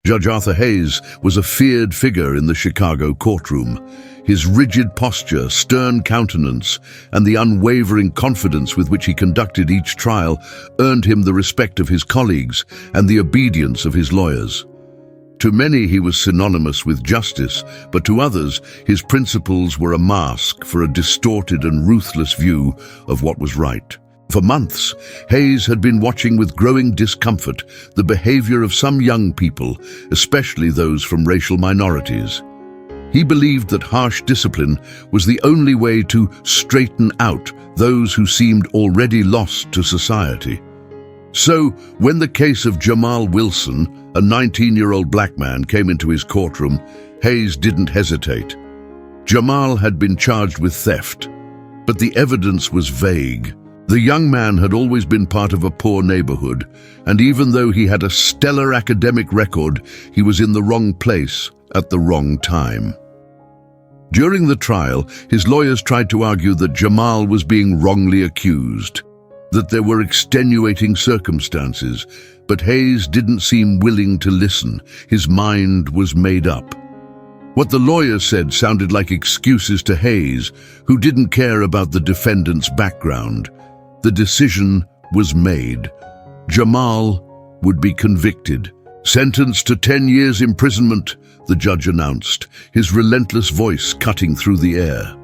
Judge Arthur Hayes was a feared figure in the Chicago courtroom. His rigid posture, stern countenance, and the unwavering confidence with which he conducted each trial earned him the respect of his colleagues and the obedience of his lawyers. To many he was synonymous with justice, but to others his principles were a mask for a distorted and ruthless view of what was right. For months, Hayes had been watching with growing discomfort the behavior of some young people, especially those from racial minorities. He believed that harsh discipline was the only way to straighten out those who seemed already lost to society. So, when the case of Jamal Wilson, a 19-year-old black man, came into his courtroom, Hayes didn't hesitate. Jamal had been charged with theft, but the evidence was vague. The young man had always been part of a poor neighborhood, and even though he had a stellar academic record, he was in the wrong place at the wrong time. During the trial, his lawyers tried to argue that Jamal was being wrongly accused, that there were extenuating circumstances, but Hayes didn't seem willing to listen. His mind was made up. What the lawyers said sounded like excuses to Hayes, who didn't care about the defendant's background. The decision was made. Jamal would be convicted. Sentenced to 10 years imprisonment, the judge announced, his relentless voice cutting through the air.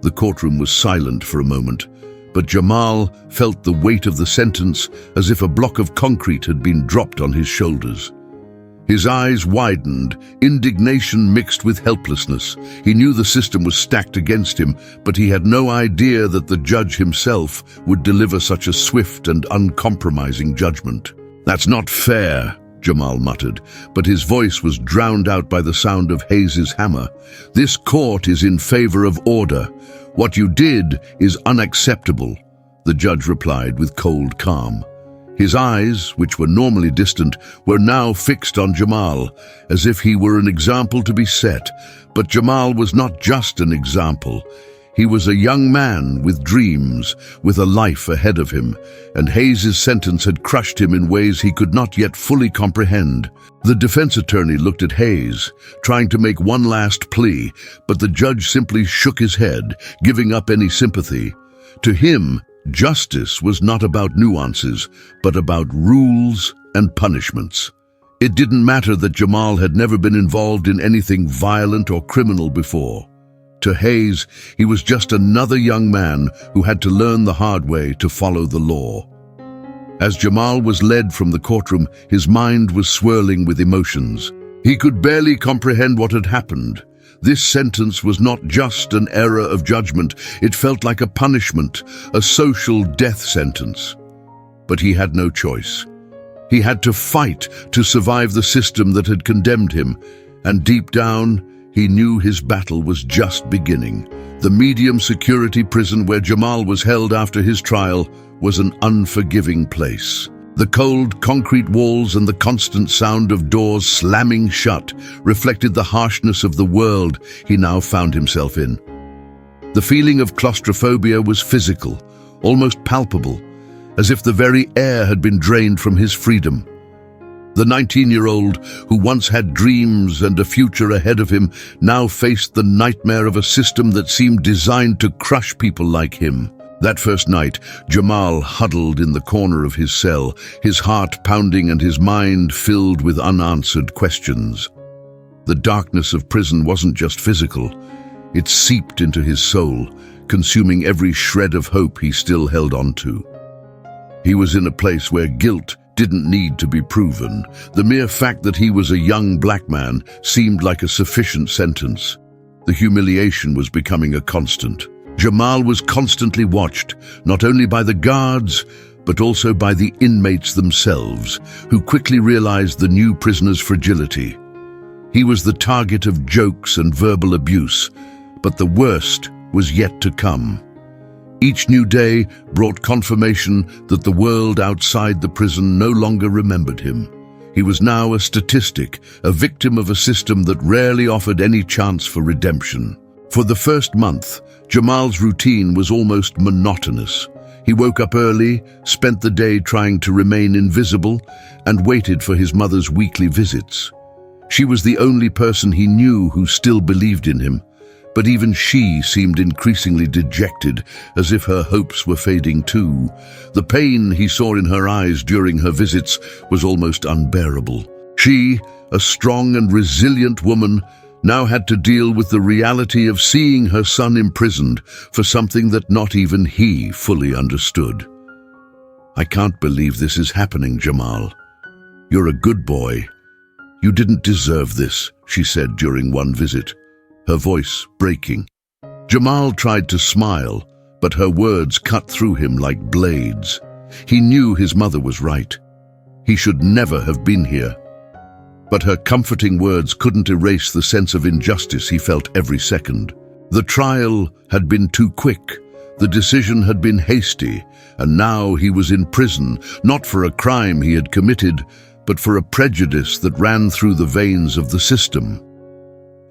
The courtroom was silent for a moment, but Jamal felt the weight of the sentence as if a block of concrete had been dropped on his shoulders. His eyes widened, indignation mixed with helplessness. He knew the system was stacked against him, but he had no idea that the judge himself would deliver such a swift and uncompromising judgment. "That's not fair," Jamal muttered, but his voice was drowned out by the sound of Hayes's hammer. "This court is in favor of order. What you did is unacceptable," the judge replied with cold calm. His eyes, which were normally distant, were now fixed on Jamal, as if he were an example to be set. But Jamal was not just an example. He was a young man with dreams, with a life ahead of him, and Hayes's sentence had crushed him in ways he could not yet fully comprehend. The defense attorney looked at Hayes, trying to make one last plea, but the judge simply shook his head, giving up any sympathy. To him, justice was not about nuances, but about rules and punishments. It didn't matter that Jamal had never been involved in anything violent or criminal before. To Hayes, he was just another young man who had to learn the hard way to follow the law. As Jamal was led from the courtroom, his mind was swirling with emotions. He could barely comprehend what had happened. This sentence was not just an error of judgment, it felt like a punishment, a social death sentence. But he had no choice. He had to fight to survive the system that had condemned him, and deep down, he knew his battle was just beginning. The medium security prison where Jamal was held after his trial was an unforgiving place. The cold concrete walls and the constant sound of doors slamming shut reflected the harshness of the world he now found himself in. The feeling of claustrophobia was physical, almost palpable, as if the very air had been drained from his freedom. The 19-year-old, who once had dreams and a future ahead of him, now faced the nightmare of a system that seemed designed to crush people like him. That first night, Jamal huddled in the corner of his cell, his heart pounding and his mind filled with unanswered questions. The darkness of prison wasn't just physical. It seeped into his soul, consuming every shred of hope he still held on to. He was in a place where guilt didn't need to be proven. The mere fact that he was a young black man seemed like a sufficient sentence. The humiliation was becoming a constant. Jamal was constantly watched, not only by the guards, but also by the inmates themselves, who quickly realized the new prisoner's fragility. He was the target of jokes and verbal abuse, but the worst was yet to come. Each new day brought confirmation that the world outside the prison no longer remembered him. He was now a statistic, a victim of a system that rarely offered any chance for redemption. For the first month, Jamal's routine was almost monotonous. He woke up early, spent the day trying to remain invisible, and waited for his mother's weekly visits. She was the only person he knew who still believed in him, but even she seemed increasingly dejected, as if her hopes were fading too. The pain he saw in her eyes during her visits was almost unbearable. She, a strong and resilient woman, now had to deal with the reality of seeing her son imprisoned for something that not even he fully understood. "I can't believe this is happening, Jamal. You're a good boy. You didn't deserve this," she said during one visit, her voice breaking. Jamal tried to smile, but her words cut through him like blades. He knew his mother was right. He should never have been here. But her comforting words couldn't erase the sense of injustice he felt every second. The trial had been too quick. The decision had been hasty, and now he was in prison, not for a crime he had committed, but for a prejudice that ran through the veins of the system.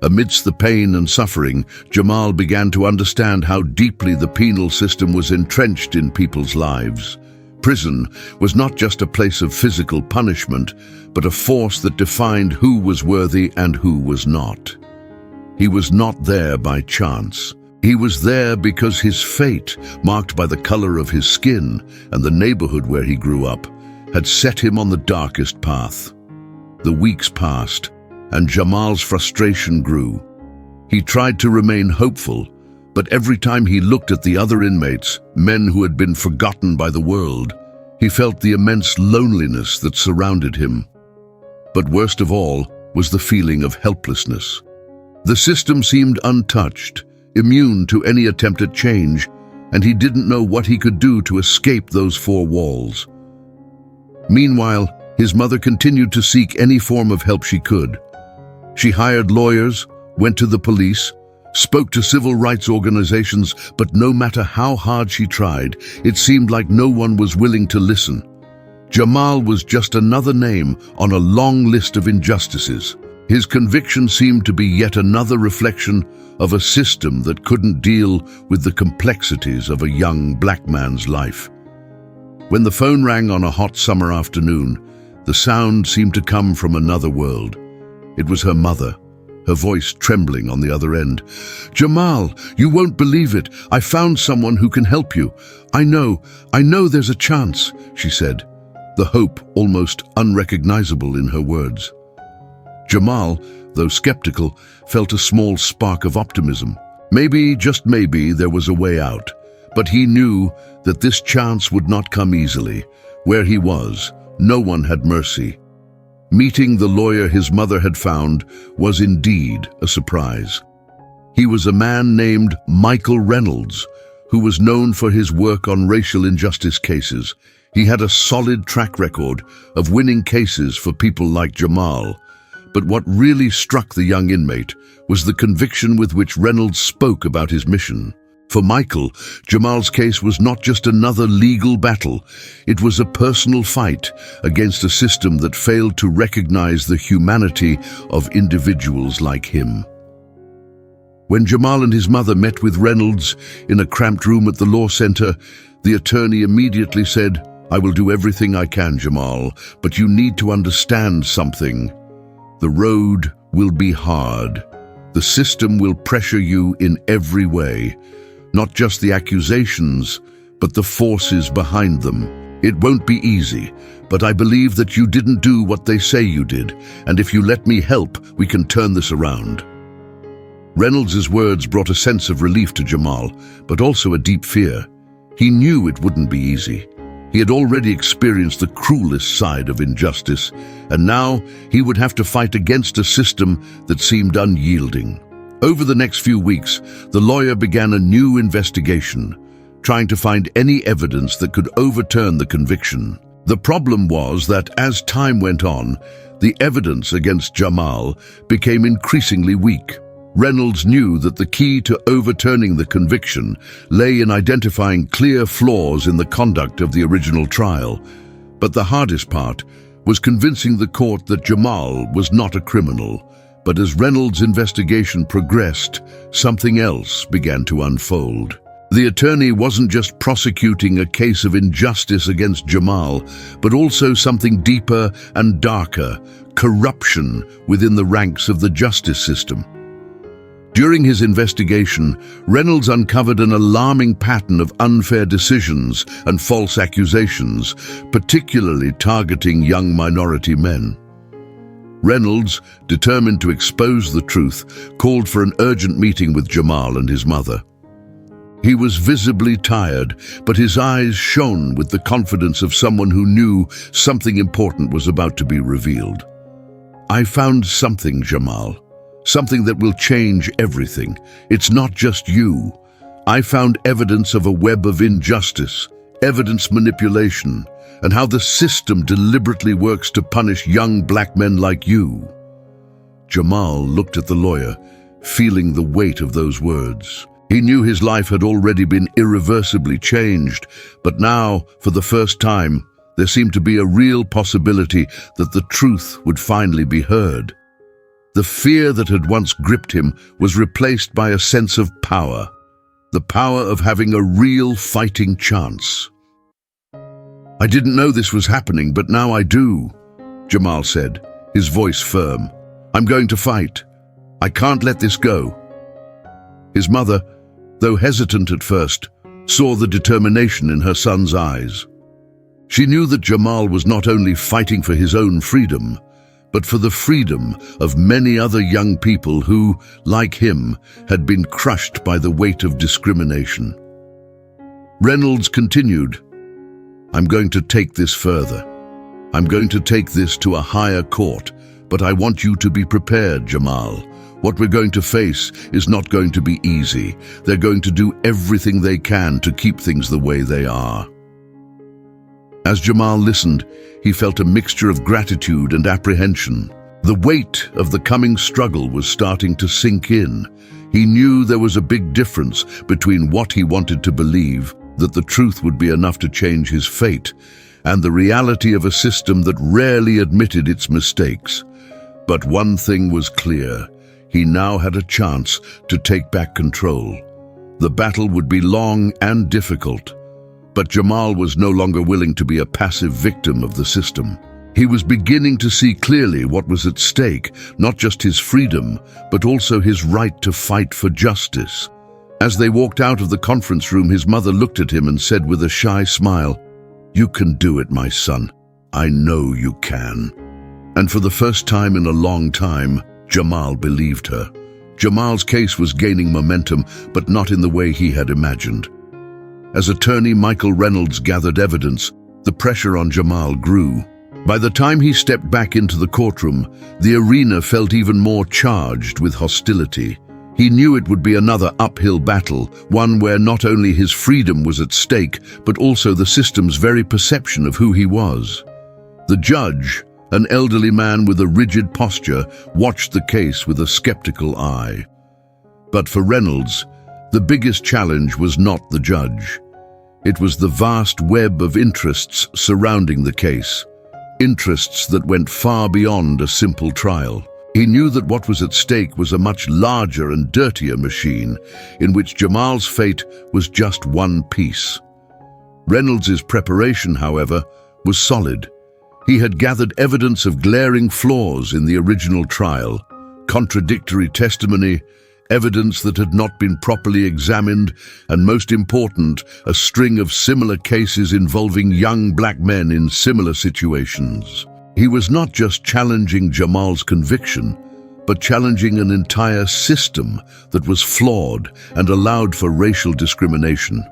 Amidst the pain and suffering, Jamal began to understand how deeply the penal system was entrenched in people's lives. Prison was not just a place of physical punishment, but a force that defined who was worthy and who was not. He was not there by chance. He was there because his fate, marked by the color of his skin and the neighborhood where he grew up, had set him on the darkest path. The weeks passed, and Jamal's frustration grew. He tried to remain hopeful, but every time he looked at the other inmates, men who had been forgotten by the world, he felt the immense loneliness that surrounded him. But worst of all was the feeling of helplessness. The system seemed untouched, immune to any attempt at change, and he didn't know what he could do to escape those four walls. Meanwhile, his mother continued to seek any form of help she could. She hired lawyers, went to the police, spoke to civil rights organizations, but no matter how hard she tried, it seemed like no one was willing to listen. Jamal was just another name on a long list of injustices. His conviction seemed to be yet another reflection of a system that couldn't deal with the complexities of a young black man's life. When the phone rang on a hot summer afternoon, the sound seemed to come from another world. It was her mother, her voice trembling on the other end. "Jamal, you won't believe it. I found someone who can help you. I know there's a chance," she said, the hope almost unrecognizable in her words. Jamal, though skeptical, felt a small spark of optimism. Maybe, just maybe, there was a way out. But he knew that this chance would not come easily. Where he was, no one had mercy. Meeting the lawyer his mother had found was indeed a surprise. He was a man named Michael Reynolds, who was known for his work on racial injustice cases. He had a solid track record of winning cases for people like Jamal. But what really struck the young inmate was the conviction with which Reynolds spoke about his mission. For Michael, Jamal's case was not just another legal battle. It was a personal fight against a system that failed to recognize the humanity of individuals like him. When Jamal and his mother met with Reynolds in a cramped room at the law center, the attorney immediately said, "I will do everything I can, Jamal, but you need to understand something. The road will be hard. The system will pressure you in every way. Not just the accusations, but the forces behind them. It won't be easy, but I believe that you didn't do what they say you did, and if you let me help, we can turn this around." Reynolds' words brought a sense of relief to Jamal, but also a deep fear. He knew it wouldn't be easy. He had already experienced the cruelest side of injustice, and now he would have to fight against a system that seemed unyielding. Over the next few weeks, the lawyer began a new investigation, trying to find any evidence that could overturn the conviction. The problem was that as time went on, the evidence against Jamal became increasingly weak. Reynolds knew that the key to overturning the conviction lay in identifying clear flaws in the conduct of the original trial. But the hardest part was convincing the court that Jamal was not a criminal. But as Reynolds' investigation progressed, something else began to unfold. The attorney wasn't just prosecuting a case of injustice against Jamal, but also something deeper and darker: corruption within the ranks of the justice system. During his investigation, Reynolds uncovered an alarming pattern of unfair decisions and false accusations, particularly targeting young minority men. Reynolds, determined to expose the truth, called for an urgent meeting with Jamal and his mother. He was visibly tired, but his eyes shone with the confidence of someone who knew something important was about to be revealed. "I found something, Jamal. Something that will change everything. It's not just you. I found evidence of a web of injustice, evidence manipulation, and how the system deliberately works to punish young black men like you." Jamal looked at the lawyer, feeling the weight of those words. He knew his life had already been irreversibly changed, but now, for the first time, there seemed to be a real possibility that the truth would finally be heard. The fear that had once gripped him was replaced by a sense of power, the power of having a real fighting chance. "I didn't know this was happening, but now I do," Jamal said, his voice firm. "I'm going to fight. I can't let this go." His mother, though hesitant at first, saw the determination in her son's eyes. She knew that Jamal was not only fighting for his own freedom, but for the freedom of many other young people who, like him, had been crushed by the weight of discrimination. Reynolds continued, "I'm going to take this further. I'm going to take this to a higher court, but I want you to be prepared, Jamal. What we're going to face is not going to be easy. They're going to do everything they can to keep things the way they are." As Jamal listened, he felt a mixture of gratitude and apprehension. The weight of the coming struggle was starting to sink in. He knew there was a big difference between what he wanted to believe, that the truth would be enough to change his fate, and the reality of a system that rarely admitted its mistakes. But one thing was clear: he now had a chance to take back control. The battle would be long and difficult, but Jamal was no longer willing to be a passive victim of the system. He was beginning to see clearly what was at stake, not just his freedom, but also his right to fight for justice. As they walked out of the conference room, his mother looked at him and said with a shy smile, "You can do it, my son. I know you can." And for the first time in a long time, Jamal believed her. Jamal's case was gaining momentum, but not in the way he had imagined. As attorney Michael Reynolds gathered evidence, the pressure on Jamal grew. By the time he stepped back into the courtroom, the arena felt even more charged with hostility. He knew it would be another uphill battle, one where not only his freedom was at stake, but also the system's very perception of who he was. The judge, an elderly man with a rigid posture, watched the case with a skeptical eye. But for Reynolds, the biggest challenge was not the judge. It was the vast web of interests surrounding the case, interests that went far beyond a simple trial. He knew that what was at stake was a much larger and dirtier machine, in which Jamal's fate was just one piece. Reynolds's preparation, however, was solid. He had gathered evidence of glaring flaws in the original trial, contradictory testimony, evidence that had not been properly examined, and most important, a string of similar cases involving young black men in similar situations. He was not just challenging Jamal's conviction, but challenging an entire system that was flawed and allowed for racial discrimination.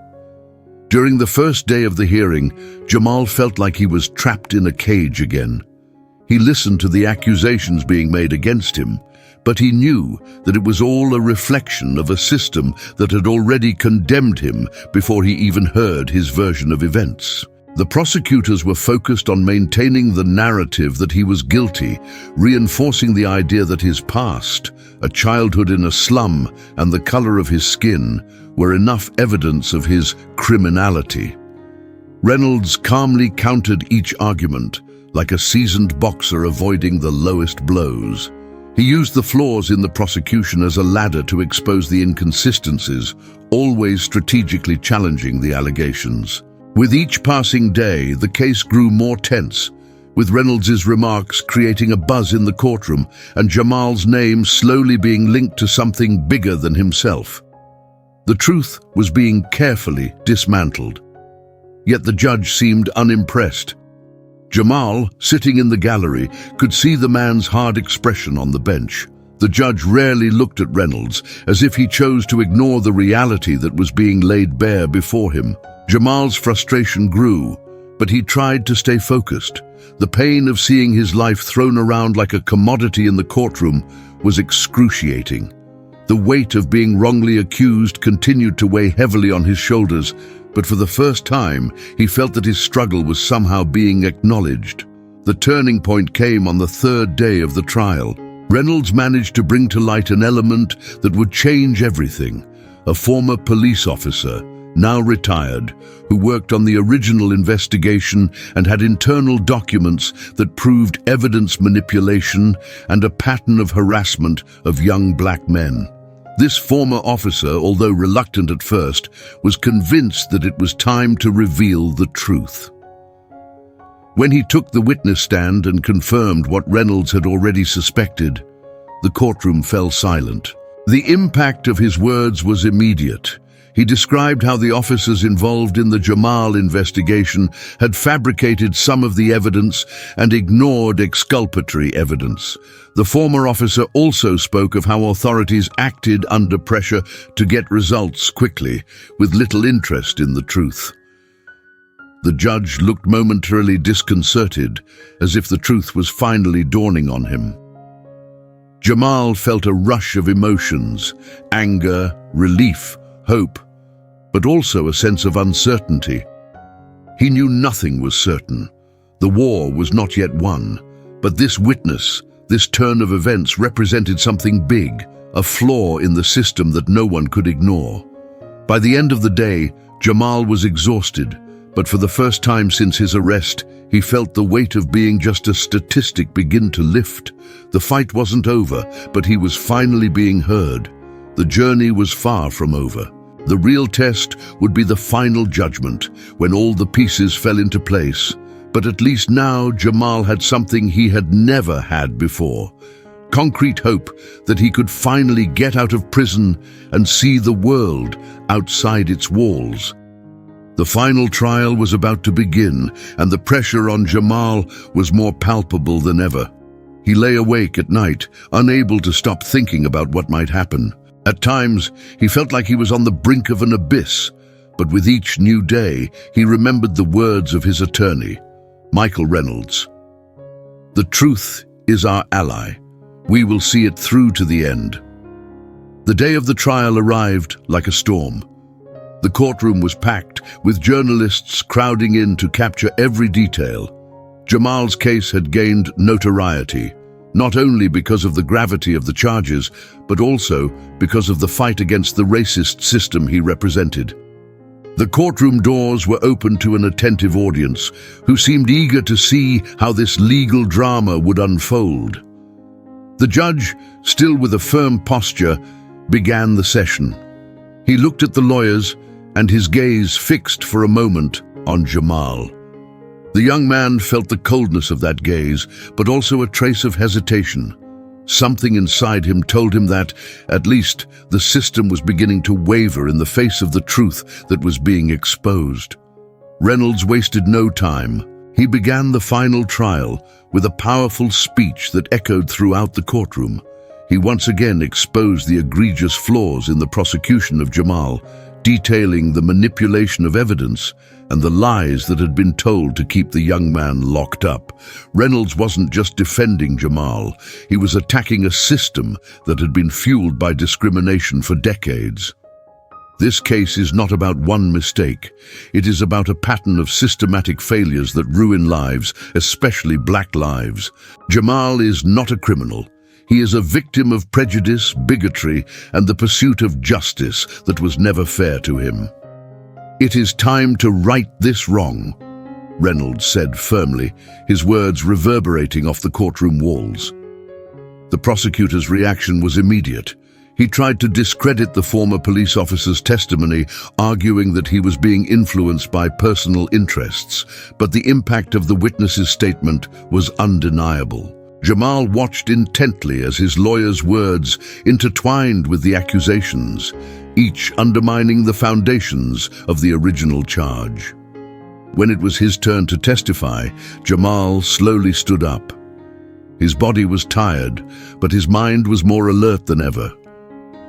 During the first day of the hearing, Jamal felt like he was trapped in a cage again. He listened to the accusations being made against him, but he knew that it was all a reflection of a system that had already condemned him before he even heard his version of events. The prosecutors were focused on maintaining the narrative that he was guilty, reinforcing the idea that his past, a childhood in a slum, and the color of his skin were enough evidence of his criminality. Reynolds calmly countered each argument, like a seasoned boxer avoiding the lowest blows. He used the flaws in the prosecution as a ladder to expose the inconsistencies, always strategically challenging the allegations. With each passing day, the case grew more tense, with Reynolds's remarks creating a buzz in the courtroom and Jamal's name slowly being linked to something bigger than himself. The truth was being carefully dismantled. Yet the judge seemed unimpressed. Jamal, sitting in the gallery, could see the man's hard expression on the bench. The judge rarely looked at Reynolds, as if he chose to ignore the reality that was being laid bare before him. Jamal's frustration grew, but he tried to stay focused. The pain of seeing his life thrown around like a commodity in the courtroom was excruciating. The weight of being wrongly accused continued to weigh heavily on his shoulders, but for the first time, he felt that his struggle was somehow being acknowledged. The turning point came on the third day of the trial. Reynolds managed to bring to light an element that would change everything. A former police officer, now retired, who worked on the original investigation and had internal documents that proved evidence manipulation and a pattern of harassment of young black men. This former officer, although reluctant at first, was convinced that it was time to reveal the truth. When he took the witness stand and confirmed what Reynolds had already suspected, the courtroom fell silent. The impact of his words was immediate. He described how the officers involved in the Jamal investigation had fabricated some of the evidence and ignored exculpatory evidence. The former officer also spoke of how authorities acted under pressure to get results quickly, with little interest in the truth. The judge looked momentarily disconcerted, as if the truth was finally dawning on him. Jamal felt a rush of emotions: anger, relief, hope, but also a sense of uncertainty. He knew nothing was certain. The war was not yet won, but this witness, this turn of events represented something big, a flaw in the system that no one could ignore. By the end of the day, Jamal was exhausted, but for the first time since his arrest, he felt the weight of being just a statistic begin to lift. The fight wasn't over, but he was finally being heard. The journey was far from over. The real test would be the final judgment, when all the pieces fell into place. But at least now Jamal had something he had never had before: concrete hope that he could finally get out of prison and see the world outside its walls. The final trial was about to begin, and the pressure on Jamal was more palpable than ever. He lay awake at night, unable to stop thinking about what might happen. At times, he felt like he was on the brink of an abyss, but with each new day, he remembered the words of his attorney, Michael Reynolds. "The truth is our ally. We will see it through to the end." The day of the trial arrived like a storm. The courtroom was packed, with journalists crowding in to capture every detail. Jamal's case had gained notoriety, not only because of the gravity of the charges, but also because of the fight against the racist system he represented. The courtroom doors were open to an attentive audience, who seemed eager to see how this legal drama would unfold. The judge, still with a firm posture, began the session. He looked at the lawyers, and his gaze fixed for a moment on Jamal. The young man felt the coldness of that gaze, but also a trace of hesitation. Something inside him told him that, at least, the system was beginning to waver in the face of the truth that was being exposed. Reynolds wasted no time. He began the final trial with a powerful speech that echoed throughout the courtroom. He once again exposed the egregious flaws in the prosecution of Jamal, detailing the manipulation of evidence and the lies that had been told to keep the young man locked up. Reynolds wasn't just defending Jamal, he was attacking a system that had been fueled by discrimination for decades. This case is not about one mistake. It is about a pattern of systematic failures that ruin lives, especially black lives. Jamal is not a criminal. He is a victim of prejudice, bigotry, and the pursuit of justice that was never fair to him. "It is time to right this wrong," Reynolds said firmly, his words reverberating off the courtroom walls. The prosecutor's reaction was immediate. He tried to discredit the former police officer's testimony, arguing that he was being influenced by personal interests, but the impact of the witness's statement was undeniable. Jamal watched intently as his lawyer's words intertwined with the accusations, each undermining the foundations of the original charge. When it was his turn to testify, Jamal slowly stood up. His body was tired, but his mind was more alert than ever.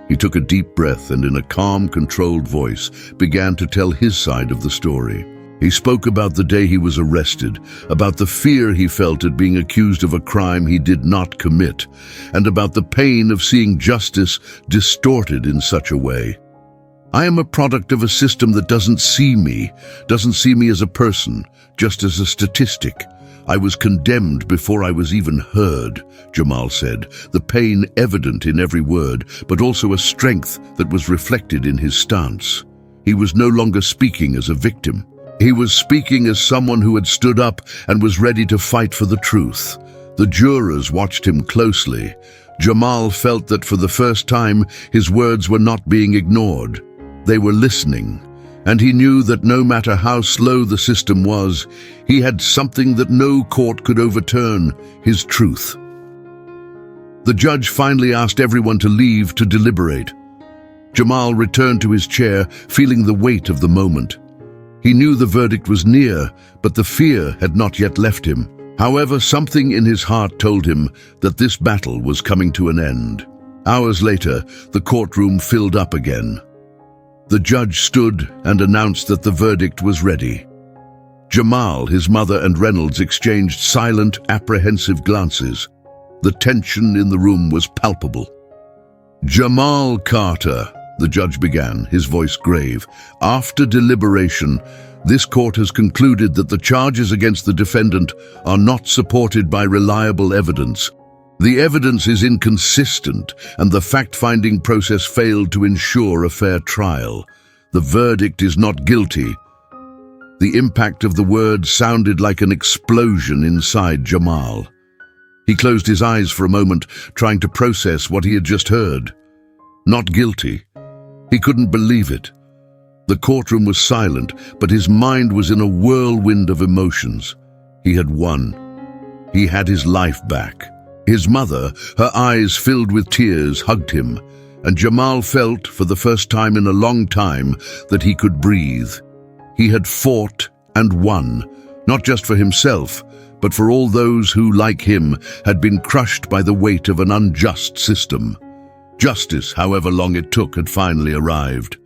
He took a deep breath and in a calm, controlled voice began to tell his side of the story. He spoke about the day he was arrested, about the fear he felt at being accused of a crime he did not commit, and about the pain of seeing justice distorted in such a way. "I am a product of a system that doesn't see me as a person, just as a statistic. I was condemned before I was even heard," Jamal said, the pain evident in every word, but also a strength that was reflected in his stance. He was no longer speaking as a victim. He was speaking as someone who had stood up and was ready to fight for the truth. The jurors watched him closely. Jamal felt that for the first time, his words were not being ignored. They were listening, and he knew that no matter how slow the system was, he had something that no court could overturn: his truth. The judge finally asked everyone to leave to deliberate. Jamal returned to his chair, feeling the weight of the moment. He knew the verdict was near, but the fear had not yet left him. However, something in his heart told him that this battle was coming to an end. Hours later, the courtroom filled up again. The judge stood and announced that the verdict was ready. Jamal, his mother, and Reynolds exchanged silent, apprehensive glances. The tension in the room was palpable. "Jamal Carter," the judge began, his voice grave, "after deliberation, this court has concluded that the charges against the defendant are not supported by reliable evidence. The evidence is inconsistent, and the fact-finding process failed to ensure a fair trial. The verdict is not guilty." The impact of the words sounded like an explosion inside Jamal. He closed his eyes for a moment, trying to process what he had just heard. Not guilty. He couldn't believe it. The courtroom was silent, but his mind was in a whirlwind of emotions. He had won. He had his life back. His mother, her eyes filled with tears, hugged him, and Jamal felt, for the first time in a long time, that he could breathe. He had fought and won, not just for himself, but for all those who, like him, had been crushed by the weight of an unjust system. Justice, however long it took, had finally arrived.